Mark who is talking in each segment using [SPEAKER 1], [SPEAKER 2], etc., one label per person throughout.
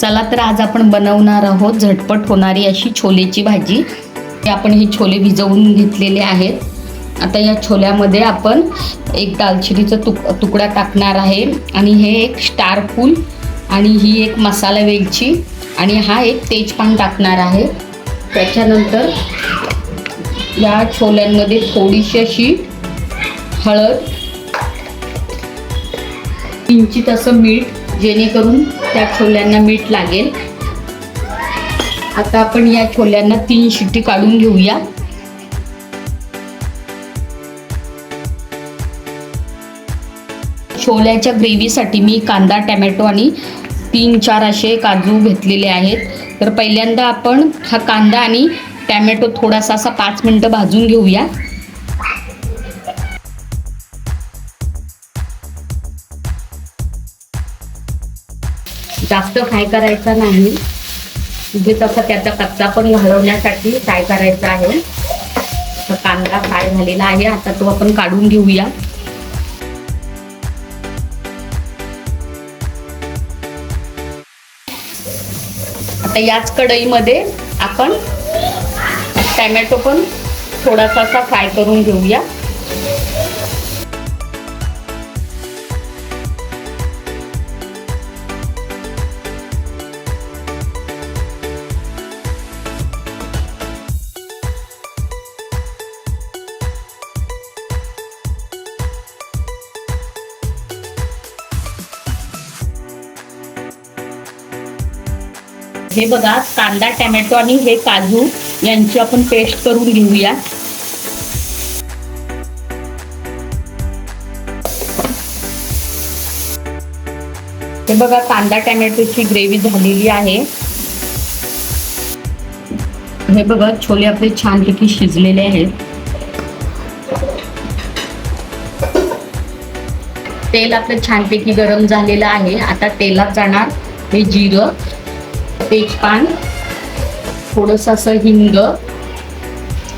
[SPEAKER 1] चला तर आज आपण बनवणार आहोत झटपट होणारी अशी छोलेची भाजी। आपण ही छोले भिजवून घेतलेले आहेत। आता या छोल्यामध्ये आपण एक दालचिनीचा तुकडा टाकणार आहे आणि हे एक स्टार फूल आणि ही एक मसाला वेलची आणि हा एक तेजपान टाकणार आहे। त्याच्यानंतर या छोल्यांमध्ये थोडीशी अशी हळद, किंचित असं मीठ, जेणेकरून त्या छोल्यांना मीठ लागेल। आता आपण या छोल्यांना 3 शिट्टी काढून घेऊया। छोल्याच्या ग्रेव्हीसाठी मी कांदा, टोमॅटो आणि 3-4 असे काजू घेतलेले आहेत। तर पहिल्यांदा आपण हा कांदा आणि टोमॅटो थोडासा असा 5 मिनिटं भाजून घेऊया। जास्त फ्राय करायचा नाही, म्हणजे तसा त्याचा कच्चा पण घालवण्यासाठी फ्राय करायचा आहे। तर कांदा फ्राय झालेला आहे, आता तो आपण काढून घेऊया। आता याच कढईमध्ये आपण टोमॅटो पण थोडासा असा फ्राय करून घेऊया। हे बघा, कांदा, टोमॅटो आणि हे काजू यांची आपण पेस्ट करून घेऊया। हे बघा, कांदा टोमॅटोची ग्रेव्ही झालेली आहे। हे बघा, छोले आपले छानपैकी शिजलेले आहेत। तेल आपलं छानपैकी गरम झालेलं आहे। आता तेलात जाणार हे जिरं, तेजपान, थोडंसं असं हिंग,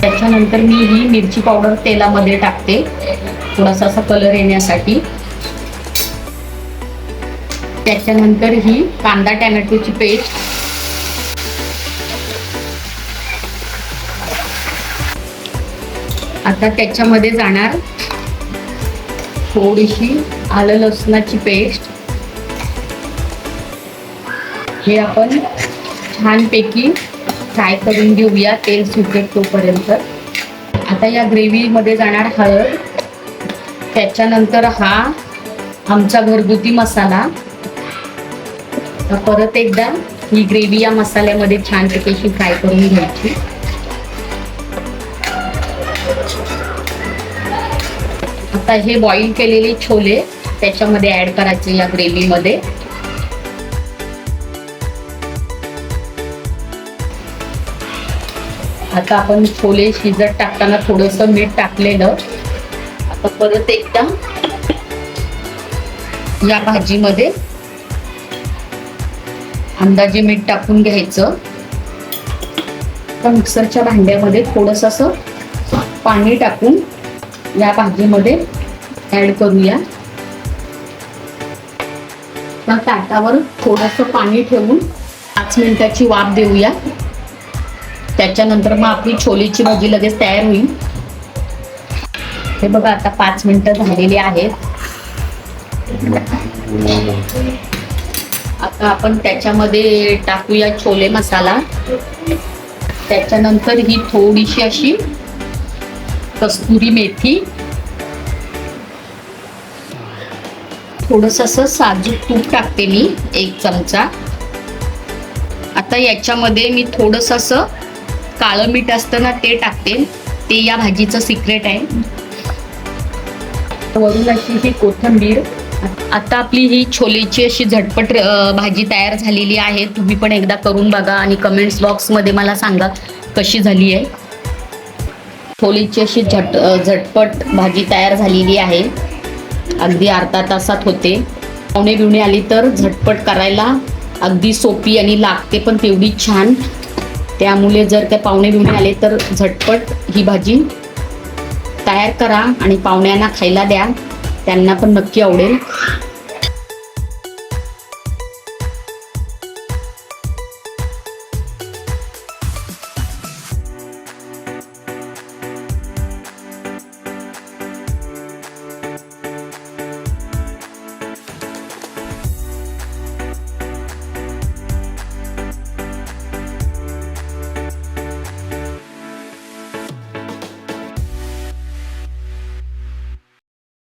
[SPEAKER 1] त्याच्यानंतर मी ही मिरची पावडर तेलामध्ये टाकते थोडासा असा कलर येण्यासाठी। त्याच्यानंतर ही कांदा टोमॅटोची पेस्ट, आता त्याच्यामध्ये जाणार थोडीशी आलं लसणाची पेस्ट। हे आपण छानपैकी फ्राय करून घेऊया, तेल सुटेल तोपर्यंत। आता या ग्रेव्हीमध्ये जाणार हळद, त्याच्यानंतर हा आमचा घरगुती मसाला। परत एकदा ही ग्रेव्ही या मसाल्यामध्ये छानपैकी अशी फ्राय करून घ्यायची। आता हे बॉईल केलेले छोले त्याच्यामध्ये ऍड करायचे या ग्रेव्हीमध्ये। आता आपण छोले शिजत टाकताना थोडंसं मीठ टाकलेलं। आता परत एकदा या भाजीमध्ये अंदाजे मीठ टाकून घ्यायचं। मिक्सरच्या भांड्यामध्ये थोडंसं असं पाणी टाकून या भाजीमध्ये ऍड करूया। त्या ताटावर थोडंसं पाणी ठेवून 5 मिनिटाची वाफ देऊया। त्याच्यानंतर मग आपली छोलेची भाजी लगेच तयार होईल। हे बघा, आता 5 मिनिटं झालेली आहेत। आता आपण त्याच्यामध्ये टाकूया छोले मसाला, त्याच्यानंतर ही थोडीशी अशी कस्तुरी मेथी, थोडंसं असं साजूक तूप टाकते मी 1 चमचा। आता याच्यामध्ये मी थोडंसं असं काळं मीठ असतं ना, ते टाकते, ते या भाजीचं सिक्रेट आहे। वरून अशी ही कोथिंबीर। आता आपली ही छोलेची अशी झटपट भाजी तयार झालेली आहे। तुम्ही पण एकदा करून बघा आणि कमेंट्स बॉक्समध्ये मला सांगा कशी झाली आहे। छोलेची अशी झटपट भाजी तयार झालेली आहे। अगदी अर्धा तासात होते। पाहुणे बिवणे आली तर झटपट करायला अगदी सोपी आणि लागते पण तेवढी छान। त्यामुळे जर त्या पाहुणे बिवणे आले तर झटपट ही भाजी तयार करा आणि पाहुण्यांना खायला द्या, त्यांना पण नक्की आवडेल।